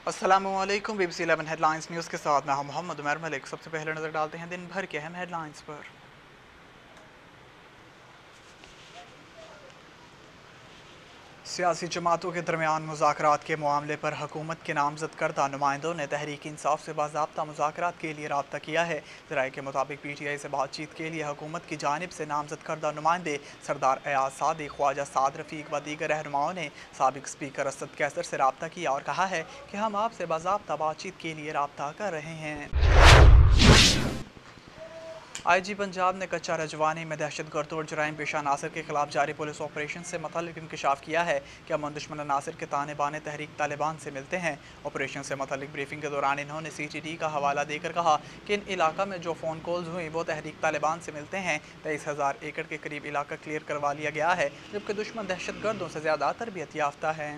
अस्सलामुअलैकुम BBC 11 headlines news के साथ मैं हूं मोहम्मद उमर मलिक। सबसे पहले नजर डालते हैं दिन भर के अहम हेडलाइंस पर। सियासी जमातों के दरमियान मुज़ाकरात के मामले पर हुकूमत के नामजद करदा नुमाइंदों ने तहरीक इंसाफ से बाज़ाब्ता मुज़ाकरात के लिए रब्ता किया है। ज़राए के मुताबिक PTI से बातचीत के लिए हुकूमत की जानिब से नामजद करदा नुमाइंदे सरदार अयाज सादिक, ख्वाजा साद रफ़ीक व दीगर रहनुमाओं ने साबिक स्पीकर असद कैसर से रब्ता किया और कहा है कि हम आपसे बाज़ाब्ता बातचीत के लिए रब्ता कर रहे हैं। IG पंजाब ने कच्चा रजवानी में दहशतगर्द और जराइम पेशा नासिर के खिलाफ जारी पुलिस ऑपरेशन से मुतल्लिक इंकशाफ किया है कि अमन दुश्मन नासिर के ताने बाने तहरीक तालिबान से मिलते हैं। ऑपरेशन से मुतल्लिक ब्रीफिंग के दौरान इन्होंने CTD का हवाला देकर कहा कि इन इलाका में जो फ़ोन कॉल्स हुई वो तहरीक तालिबान से मिलते हैं। 23,000 एकड़ के करीब इलाका क्लियर करवा लिया गया है, जबकि दुश्मन दहशतगर्दों से ज़्यादा तरबियत याफ्ता है।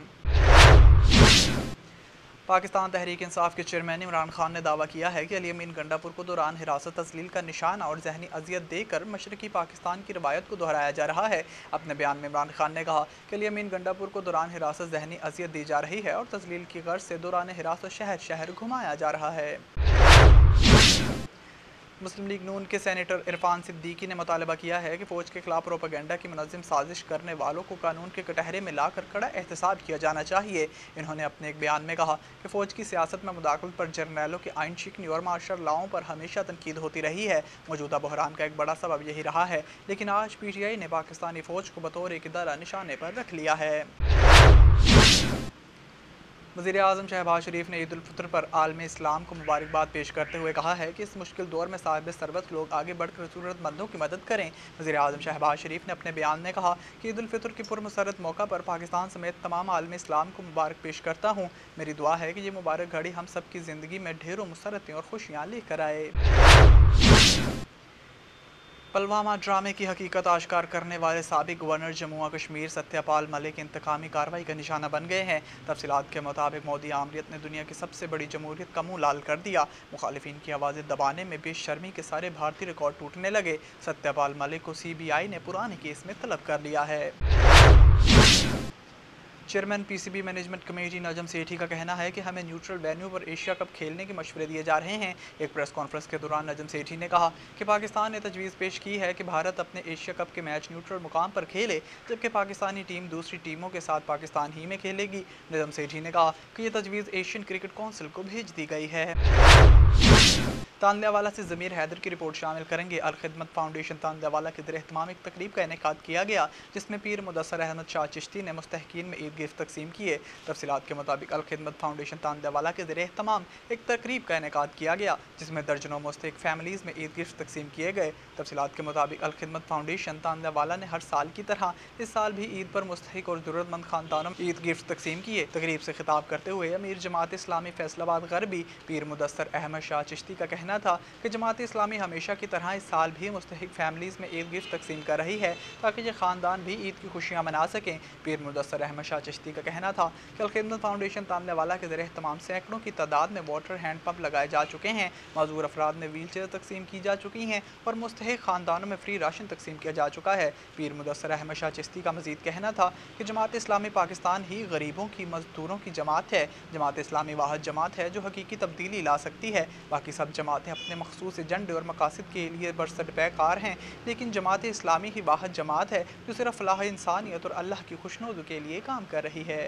पाकिस्तान तहरीक इंसाफ के चेयरमैन इमरान खान ने दावा किया है कि अली अमीन गंडापुर को दौरान हिरासत तस्लील का निशाना और जहनी अजियत देकर मशरकी पाकिस्तान की रवायत को दोहराया जा रहा है। अपने बयान में इमरान खान ने कहा कि अली अमीन गंडापुर को दौरान हिरासत जहनी अजियत दी जा रही है और तस्लील की गर्ज से दौरान हिरासत शहर शहर घुमाया जा रहा है। मुस्लिम लीग नून के सेनेटर इरफान सिद्दीकी ने मुतालबा किया है कि फ़ौज के खिलाफ प्रोपेगेंडा की मुनज़्ज़म साजिश करने वालों को कानून के कटहरे में लाकर कड़ा एहतसाब किया जाना चाहिए। इन्होंने अपने एक बयान में कहा कि फ़ौज की सियासत में मुदाखलत पर जर्नैलों की आइन शिकनी और मार्शल लॉ पर हमेशा तनकीद होती रही है। मौजूदा बहरान का एक बड़ा सबब यही रहा है, लेकिन आज PTI ने पाकिस्तानी फ़ौज को बतौर एक इदारा निशाने पर रख लिया है। वज़ीर-ए-आज़म शहबाज शरीफ ने ईद उल फितर पर आलम इस्लाम को मुबारकबाद पेश करते हुए कहा है कि इस मुश्किल दौर में साहिब सरबत लोग आगे बढ़कर ज़रूरतमंदों की मदद करें। वज़ीर-ए-आज़म शहबाज शरीफ ने अपने बयान में कहा कि ईद उल फितर की पुरमसरत मौका पर पाकिस्तान समेत तमाम आलम इस्लाम को मुबारक पेश करता हूँ। मेरी दुआ है कि ये मुबारक घड़ी हम सब की ज़िंदगी में ढेरों मुसरतें और खुशियाँ लेकर आए। पुलवामा ड्रामे की हकीकत आश्कार करने वाले साबिक गवर्नर जम्मू कश्मीर सत्यपाल मलिक इंतकामी कार्रवाई का निशाना बन गए हैं। तफसीलात के मुताबिक मोदी आमरीत ने दुनिया की सबसे बड़ी जमहूरियत का मुंह लाल कर दिया। मुखालिफिन की आवाज़ें दबाने में बेशर्मी के सारे भारतीय रिकॉर्ड टूटने लगे। सत्यपाल मलिक को CBI ने पुराने केस में तलब कर लिया है। Chairman PCB management committee Najam Sethi का कहना है कि हमें न्यूट्रल वेन्यू पर एशिया कप खेलने के मशवरे दिए जा रहे हैं। एक प्रेस कॉन्फ्रेंस के दौरान नजम सेठी ने कहा कि पाकिस्तान ने तजवीज़ पेश की है कि भारत अपने एशिया कप के मैच न्यूट्रल मुकाम पर खेले, जबकि पाकिस्तानी टीम दूसरी टीमों के साथ पाकिस्तान ही में खेलेगी। नजम सेठी ने कहा कि यह तजवीज़ एशियन क्रिकेट कौंसिल को भेज दी गई है। तांदलावाला से ज़मीर हैदर की रिपोर्ट शामिल करेंगे। अल खिदमत फाउंडेशन तांदलावाला के ज़रिए-ए-इत्माम एक तकरीब का इनेकाद किया गया, जिसमें पीर मुदस्सर अहमद शाह चिश्ती ने मुस्तहिकीन में ईद गिफ्ट तकसीम किए। तफसीलात के मुताबिक अल खिदमत फाउंडेशन तांदलावाला के ज़रिए-ए-इत्माम एक तकरीब का इनेकाद किया गया, जिसमें दर्जनों मुस्तहिक फैमिलीज़ में ईद गिफ्ट तकसीम किए गए। तफसीलात के मुताबिक अल खिदमत फाउंडेशन तांदलावाला ने हर साल की तरह इस साल भी ईद पर मुस्तहिक और ज़रूरतमंद खानदानों में ईद गिफ्ट तकसीम किए। तकरीब से खिताब करते हुए अमीर जमात इस्लामी फैसलाबाद गरबी पीर मुदस्सर अहमद शाह चिश्ती का कहना था कि जमात इस्लामी हमेशा की तरह इस साल भी मुस्तहिक फैमिलीज़ में ईद गिफ्ट तकसीम कर रही है, ताकि ये ख़ानदान भी ईद की खुशियाँ मना सकें। पीर मुदस्सर अहमद शाह चिश्ती का कहना था कि अल खिदमत फाउंडेशन तांदलावाला के ज़रिए तमाम सैकड़ों की तादाद में वाटर हैंड पंप लगाए जा चुके हैं। मज़दूर अफराद में व्हील चेयर तकसीम की जा चुकी हैं और मुस्तहिक ख़ानदानों में फ्री राशन तकसीम किया जा चुका है। पीर मुदस्सर अहमद शाह चिश्ती का मज़ीद कहना था कि जमात इस्लामी पाकिस्तान ही गरीबों की मजदूरों की जमात है। जमात इस्लामी वाहिद जमात है जो हकीकी तब्दीली ला सकती है। बाकी सब जमातें अपने मखसूस एजेंडे और मकासद के लिए बरसरपैकार हैं, लेकिन जमात इस्लामी ही वाहिद जमात है जो सिर्फ फलाह इंसानियत और अल्लाह की खुशनुदी के लिए काम कर रही है।